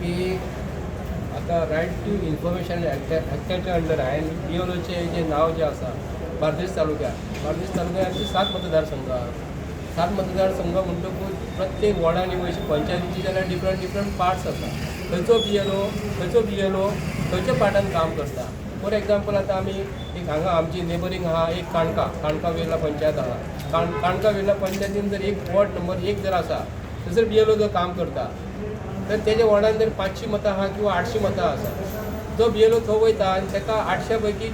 की आता right to information एक्टाच्या under आहे आणि BLOचे जे नाव जे आसा बार्देस तालुक्यात 7 मतदारसंघ आहा. 7 मतदारसंघ म्हणटकूच प्रत्येक वॉर्डांनी वयचे पंचायतीचे जाल्यार डिफरंट पार्ट्स आसा. खंयचो BLO खंयच्या पार्टान काम करता. फॉर एग्जाम्पल आतां आमी एक हांगा आमची नेबरींग आहा एक काणका वेर्ला पंचायत आहा. काणका वेर्ला पंचायतीन जर एक वॉर्ड नंबर 1 जर आसा थंयसर BLO जो काम करता तर तेज्या वॉर्डान जर 500 मतां आहा किंवा 800 मतां आसा जो BLO थंय वयता आनी ताका 800 पैकी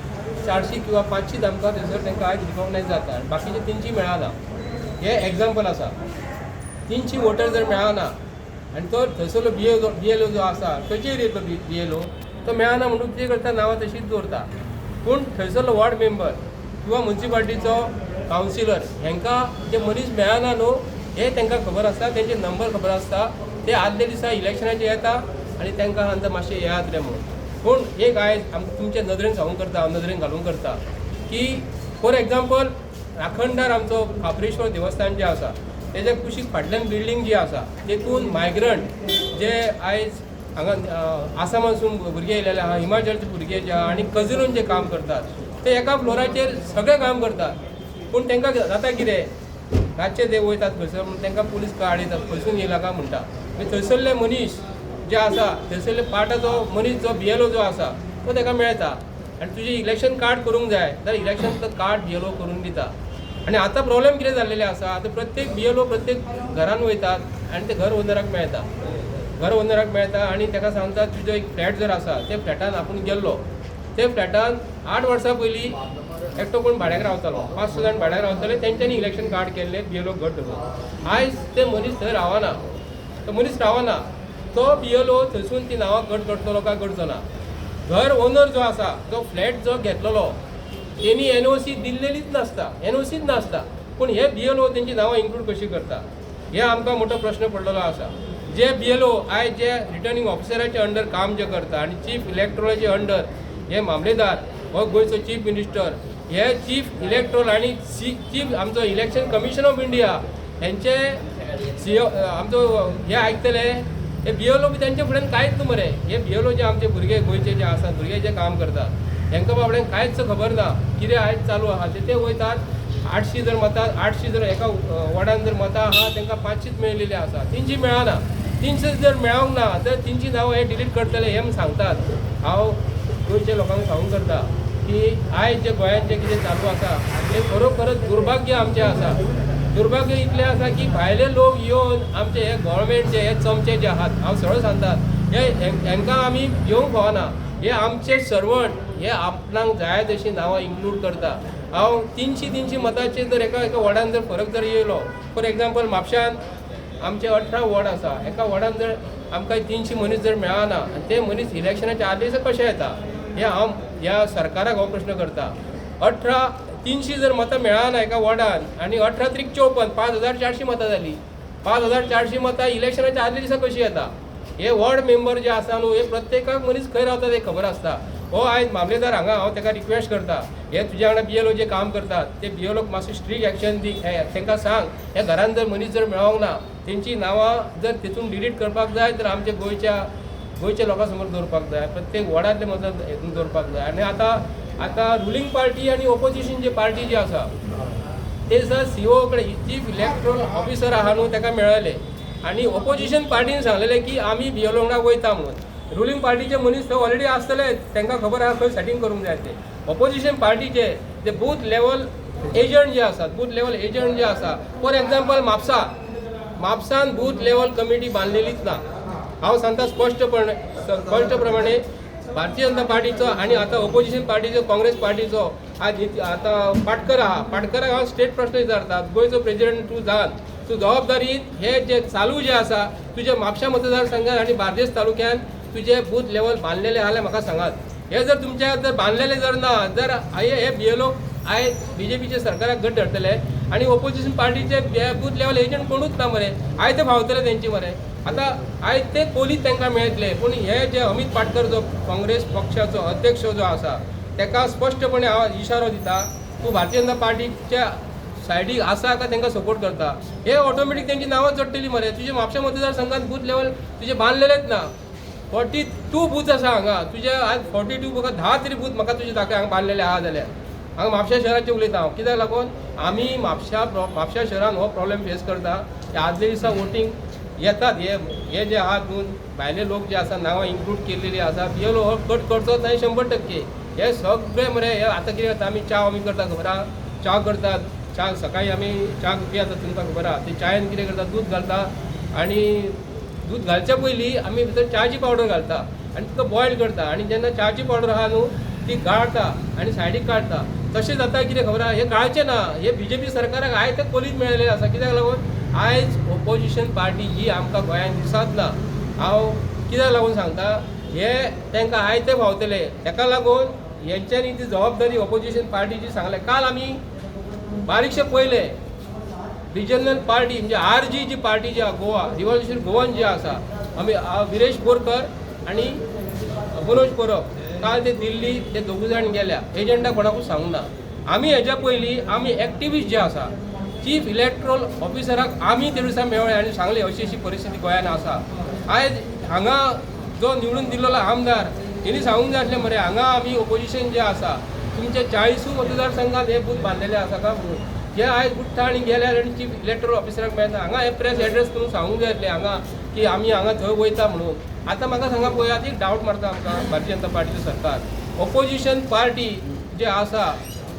400 किंवा 500 आमकां थंयसर तांकां आयज रिकॉग्नायज जाता आनी बाकीचे 300 मेळना. हे एग्जाम्पल आसा. 300 वोटर जर मेळना आनी तो थंयसरलो BLO जो आसा खंयचेर येतलो BLO तो मेळना म्हणून कितें करता नांवां तशींच दवरता. पूण थंयसरलो वॉर्ड मेंबर किंवा म्युन्सिपाल्टीचो कावन्सिलर हांकां जे मनीस मेळना न्हू हे तांकां खबर आसता. तेंचे नंबर खबर आसता. ते आदले दिसा इलेक्शनाचे येता आनी तांकां सांगता मातशें येयात रे म्हणून. पूण एक आयज तुमच्या नदरेन सांगूंक करता नदरेन घालूंक करता की फॉर एग्जाम्पल राखणदार आमचो खापरेश्वर देवस्थान जें आसा तेज्या कुशीक फाटल्यान बिल्डींग जी आसा तेतून मायग्रंट जे आयज हांगा आसामासून भुरगे येयलेले आहा हिमाचलचे भुरगे जे आहा आनी कजिरोन जे काम करतात ते एका फ्लोराचेर सगळे काम करतात. पूण तांकां जाता कितें रातचे ते वयतात खंयसर म्हूण तांकां पुलीस कार्ड येतात खंयसून येयला काय म्हणटा. थंयसरले मनीस जे आसा थंयसरले पार्टाचो मनीस जो BLO जो आसा तो ताका मेळटा आनी तुजें इलेक्शन कार्ड करूंक जाय जाल्यार इलेक्शन कार्ड BLO करून दिता. आनी आतां प्रॉब्लेम कितें जाल्लेलें आसा आतां प्रत्येक BLO प्रत्येक घरान वयतात आनी ते घर ओनराक मेळटा आनी ताका सांगता तुजो एक फ्लॅट जर आसा त्या फ्लॅटान आपूण गेल्लो ते फ्लॅटान 8 वर्सां पयलीं एकटो कोण भाड्याक रावतालो 5-6 जाण भाड्याक रावताले तेंच्यांनी इलेक्शन कार्ड केल्ले BLO घट धरून. आयज ते मनीस थंय रावना. तो BLO थंयसून ती नांवां घट करतलो काय करचो ना. घर ओनर जो आसा जो फ्लॅट जो घेतलेलो तेणी NOC दिल्लेलीच नासता. पूण हे BLO तेंची नांवां इन्क्लूड कशी करता हे आमकां मोठो प्रश्न पडलेलो आसा. जे BLO आयज जे रिटर्निंग ऑफिसराचे अंडर काम जे करता आनी चीफ इलेक्टोरलाचे अंडर हे मामलेदार हो गोंयचो चीफ मिनिस्टर हे चीफ इलेक्टोरल आनी चीफ आमचो इलेक्शन कमिशन ऑफ इंडिया हेंचे आमचो हे आयकतले हे BLO बी तेंचे फुड्यान कांयच न्हू मरे. हे BLO जे आमचे भुरगे गोंयचे जे आसा भुरगे जे काम करतात हेंकां बाबड्यांक कांयच खबर ना कितें आयज चालू आहा. ते वयतात 800 जर एका वॉर्डान जर मतां आहा तांकां 500 मेळिल्ली आसा 300 मेळना. 300 जर मेळोंक ना तर 300 नांवां हे डिलीट करतले हे सांगतात. हांव गोंयच्या लोकांक सांगूंक करता की आयज जे गोंयांत जे कितें चालू आसा हे खरोखरच दुर्भाग्य आमचें आसा. दुर्भाग्य इतलें आसा की भायले लोक येवन आमचे हे गोवोरमेंटचे हे चमचे जे आहात हांव सरळ सांगतात हेंकां आमी घेवंक फावना. हे आमचे सर्वंट हे आपणाक जाय तशी नांवां इन्क्लूड करता. हांव 300 मतांचेर जर एका वॉर्डान जर फरक जर येयलो फॉर एग्जाम्पल म्हापशान आमचे 18 वॉर्ड आसा एका वॉर्डान जर आमकां 300 मनीस जर मेळना आनी ते मनीस इलेक्शनाच्या आदले दिसा कशे येता हे हांव ह्या सरकाराक हो प्रश्न करता. 300 जर मतां मेळना एका वॉर्डान आनी 18 त्रिक 54 5400 मतां जाली. 5400 मतां इलेक्शनाच्या आदले दिसा कशी येता. हे वॉर्ड मेंबर जे आसा न्हू हे प्रत्येकाक मनीस खंय रावता ते खबर आसता. हो आयज मामलेदार हांगा हांव ताका रिक्वेस्ट करता हे तुज्या वांगडा BLO जे काम करतात ते BLOक मातशें स्ट्रीक्ट एक्शन दी. तांकां सांग ह्या घरान जर मनीस जर मेळोंक ना तेंची नांवां जर तितून डिलीट करपाक जाय तर आमचे गोंयच्या लोकां समोर दवरपाक जाय. प्रत्येक वॉर्डांतले मतां हेतून दवरपाक जाय. आनी आतां रुलींग पार्टी आनी ऑपोजिशन जे पार्टी जी आसा ते दिसा CO कडेन चीफ इलेक्टोरल ऑफिसर आहा न्हू ताका मेळ्ळेले आनी ऑपोजिशन पार्टीन सांगलेलें की आमी BLO वांगडा वयता म्हणून. रुलींग पार्टीचे मनीस थंय ऑलरेडी आसतले तांकां खबर आहा खंय सेटींग करूंक जाय ते. ऑपोजिशन पार्टीचे जे बूथ लेवल एजंट जे आसा फॉर एग्जाम्पल म्हापसान बूथ लेवल कमिटी बांदलेलीच ना. हांव सांगता स्पश्ट प्रमाणे भारतीय जनता पार्टीचो आनी आतां ऑपोजिशन पार्टीचो काँग्रेस पार्टीचो आतां पाटकराक हांव स्टेट प्रश्न विचारता गोंयचो प्रेजिडेंट तूं जावन तूं जबाबदारीन हे जे चालू जे आसा तुजे म्हापशा मतदारसंघात आनी बार्देस तालुक्यान तुजे बूथ लेवल बांदलेले आहा जाल्यार म्हाका सांगात. हे जर तुमच्या जर बांदलेले जर ना जर हे BLO आयज BJPचे सरकाराक घट धरतले आनी ऑपोजिशन पार्टीचे बूथ लेवल एजंट कोणूच ना मरे. आयज ते फावतले तेंची मरे. आतां आयज ते पोलीस तांकां मेळटले. पूण हे जे अमित पाटकर जो काँग्रेस पक्षाचो अध्यक्ष जो आसा ताका स्पश्टपणे हांव इशारो दिता तूं भारतीय जनता पार्टीच्या सायडीक आसा काय तांकां सपोर्ट करता. हे ऑटोमॅटीक तेंची नांवां चडटलीं मरे. तुजे म्हापशा मतदारसंघात बूथ लेवल तुजे बांदलेलेच ना. 42 बूथ आसा हांगा. तुजे आज 42 म्हाका 10 तरी बूथ म्हाका तुजे दाखय हांगा बांदलेले आहा जाल्यार. हांगा म्हापश्या शहराचे उलयता हांव. कित्याक लागून आमी म्हापश्या शहरान हो प्रॉब्लेम फेस करता. आदले दिसा वोटींग येतात हे जे आहात न्हू भायले लोक जे आसा नांवां इन्क्लूड केल्लेली आसा पियलो हो कट करचोच नाही 100%. हे सगळे मरे हे आतां कितें जाता आमी च्या आमी करता खबर आहा. च्या करतात च्या सकाळी आमी च्या पियेता तुमकां खबर आहा. ते चायेन कितें करता दूद घालता आनी दूद घालच्या पयलीं आमी भितर च्याची पावडर घालता आनी तिका बॉयल करता आनी जेन्ना च्याची पावडर आहा न्हू ती गाळटा आनी सायडीक काडटा. तशें जाता कितें खबर आहा हे गाळचें ना. हे BJP सरकाराक आयज ते कोलीत मेळिल्ले आसा. कित्याक लागून आयज ऑपोजिशन पार्टी जी आमकां गोंयांत दिसत ना. हांव कित्याक लागून सांगता हे तांकां आयते फावतले. ताका लागून हेंच्यांनी ती जबाबदारी ऑपोजिशन पार्टीची सांगले. काल आमी बारीकशे पयले रिजनल पार्टी म्हणजे RG जी पार्टी जी आहा गोवा रिव्हॉल्युशन गोवन जी आसा आमी विरेश बोरकर आनी मनोज परब काल ते दिल्ली ते दोगूय जाण गेल्या. एजंडा कोणाकूच सांगूंक ना. आमी हेज्या पयलीं आमी एक्टिविस्ट जे आसा चीफ इलेक्ट्रल ऑफिसराक आमी ते दिसा मेळ्ळे आनी सांगले अशी अशी परिस्थिती गोंयांत आसा. आयज हांगा जो निवडून दिल्लो आमदार तेणी सांगूंक जाय आसलें मरे हांगा आमी ऑपोजिशन जे आसा तुमच्या 40 मतदारसंघात हे बूथ बांदलेले आसा का म्हणून. जे आयज उठ्ठा आनी गेल्यार आनी चीफ इलेक्ट्रल ऑफिसराक मेळटा हांगा हे प्रेस एड्रेस करून सांगूंक जाय आसलें हांगा की आमी हांगा थंय वयता म्हणून. आतां म्हाका सांगा पळयात एक डावट मारता आमकां भारतीय जनता पार्टीचें सरकार ऑपोजिशन पार्टी जे आसा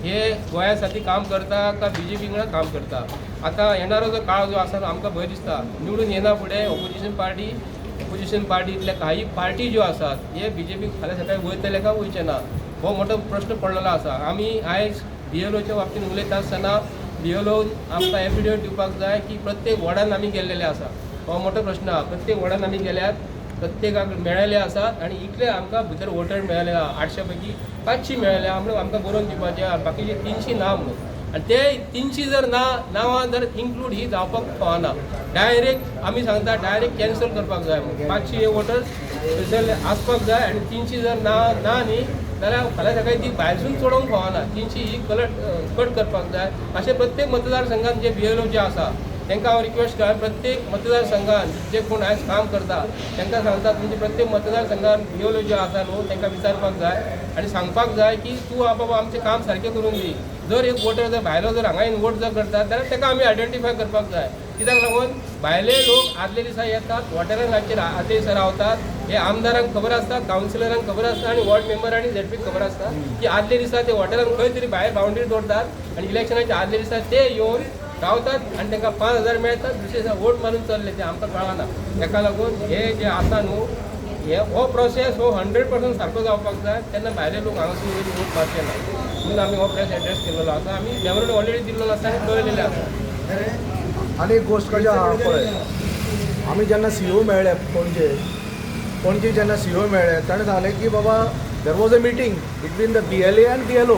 हे गोंया साठी काम करता का BJP वांगडा काम करता. आतां येणारो जो काळ जो आसा आमकां भंय दिसता निवडून येना फुडें ऑपोजिशन पार्टींतल्या काही पार्टी ज्यो आसात हे BJP फाल्यां सकाळी वयतले काय वयचे ना हो मोठो प्रश्न पडलेलो आसा. आमी आयज BLOच्या बाबतींत उलयता आसतना BLO आमकां एफिडेविट दिवपाक जाय की प्रत्येक वॉर्डान आमी गेल्लेले आसा. हो मोठो प्रश्न आहा. प्रत्येक वॉर्डान आमी गेल्यात प्रत्येकाक मेळ्ळेले आसात आनी इतले आमकां भितर वोटर मेळ्ळे आहा 800 पैकी 500 मेळ्ळे म्हणून आमकां बरोवन दिवपाचे बाकीचे 300 ना म्हणून. आनी ते 300 जर नांवां जर इन्क्लूड ही जावपाक फावना. डायरेक्ट आमी सांगता डायरेक्ट कॅन्सल करपाक जाय म्हणून 500 हे वोटर्स स्पेशल आसपाक जाय आनी 300 जर ना न्ही जाल्यार फाल्यां सकाळी ती भायरसून चडोवंक फावना. 300 ही कट करपाक जाय. अशें प्रत्येक मतदारसंघात जे BLO जे आसा तांकां हांव रिक्वेस्ट करता प्रत्येक मतदारसंघात जे कोण आयज काम करता तांकां सांगता तुमचे प्रत्येक मतदारसंघात BLO जे आसा न्हू तांकां विचारपाक जाय आनी सांगपाक जाय की तूं बाबा आमचें काम सारकें करून दी. जर एक वोटर जर भायलो जर हांगा वोट जर करतात जाल्यार ताका आमी आयडेंटिफाय करपाक जाय. कित्याक लागून भायले लोक आदले दिसा येतात वॉटरांचेर आदले दिसा रावतात. हे आमदारांक खबर आसता कावन्सिलरांक खबर आसता आनी वॉर्ड मेंबर आनी ZPक खबर आसता की आदले दिसा ते वॉटरांक खंय तरी भायर बाउंड्री दवरतात आनी इलेक्शनाच्या आदले दिसा ते येवन रावतात आनी तांकां 5000 मेळटात. दुसरे दिसा वोट मारून चल्ले ते आमकां कळना. ताका लागून हे जे आसा न्हू हो प्रोसेस हो 100% सारको जावपाक जाय. तेन्ना भायले लोक हांगासून वयर वोट मारचे ना म्हणून आमी हो प्रेस एड्रेस केल्लो आसा. आमी मेमोरेंडम ऑलरेडी दिल्लो आसा आनी कळयलेले आसा. आनी एक गोश्ट कशें आहा पळय आमी जेन्ना CO मेळ्ळे पणजे जेन्ना CO मेळ्ळे ताणें सांगलें की बाबा there was a meeting between the BLA end BLO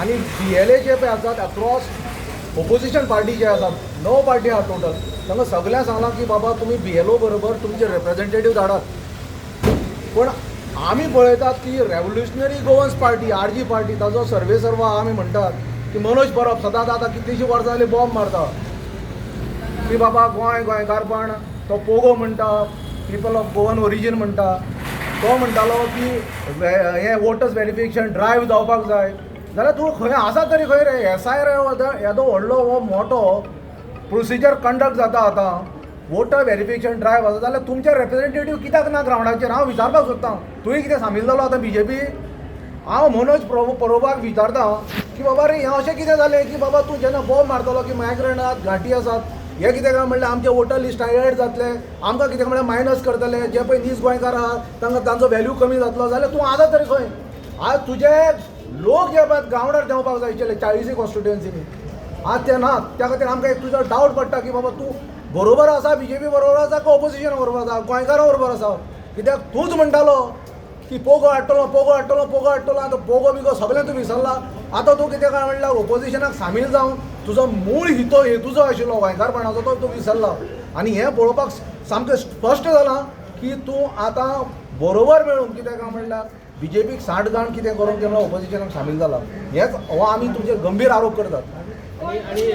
आनी BLA जे पळय आसात अक्रॉस ऑपोजिशन पार्टी जे आसात 9 पार्टी आहा टोटल तांकां सगळ्यांक सांगलां की बाबा तुमी BLO बरोबर तुमचे रिप्रेझेंटेटीव धाडात. पूण आमी पळयतात की revolutionary Goans party RG party ताजो सर्वे सर्वा आमी म्हणटात की मनोज परब सदांच आतां कितलींशीं वर्सां जालीं बॉम्ब मारता की बाबा गोंयकारपण तो पोगो म्हणटा पीपल ऑफ गोवन ओरिजीन म्हणटा. तो म्हणटालो की हे वोटर्स व्हेरिफिकेशन ड्रायव्ह जावपाक जाय जाल्यार तूं खंय आसा तरी खंय रे SIR येदो व्हडलो हो मोठो प्रोसिजर कंडक्ट जाता आतां वोटर व्हेरिफिकेशन ड्रायव्ह आसा जाल्यार तुमचे रिप्रेझेंटेटीव कित्याक ना ग्रावंडाचेर. हांव विचारपाक सोदतां तुवें कितें सामील जालो आतां BJP. हांव मनोज परबाक विचारतां की बाबा रे हें अशें कितें जालें की बाबा तूं जेन्ना बॉम्ब मारतलो की मायग्रंट आहात घाटी आसात हे कितें काय म्हणल्यार आमचे वोटर लिस्ट एड जातले आमकां कितें म्हणल्यार मायनस करतले जे पळय नीज गोंयकार आहात तांकां तांचो व्हॅल्यू कमी जातलो जाल्यार तूं आसा तरी खंय. आज तुजे लोक जे पळय ग्रावंडार देंवपाक जाय आशिल्ले 40 कॉन्स्टिट्युएन्सीनी आज ते नात. त्या खातीर आमकां एक तुजो डावट पडटा की बाबा तूं बरोबर आसा BJP बरोबर आसा का ऑपोजिशन बरोबर आसा गोंयकारां बरोबर आसा. कित्याक तूंच म्हणटालो की पोगो हाडटलो आतां पोगो बिगो सगळें तूं विसरला. आतां तूं कितें काय म्हणल्यार ऑपोजिशनाक सामील जावन तुजो मूळ हेतू जो आशिल्लो गोंयकारपणाचो तो तूं विसरला. आनी हें पळोवपाक सामकें स्पश्ट जालां की तूं आतां बरोबर मेळून कितें काय म्हणल्यार BJPक सांठगाण कितें करून केलो ऑपोजिशनाक सामील जाला. हेच हो आमी तुमचेर गंभीर आरोप करतात. आणि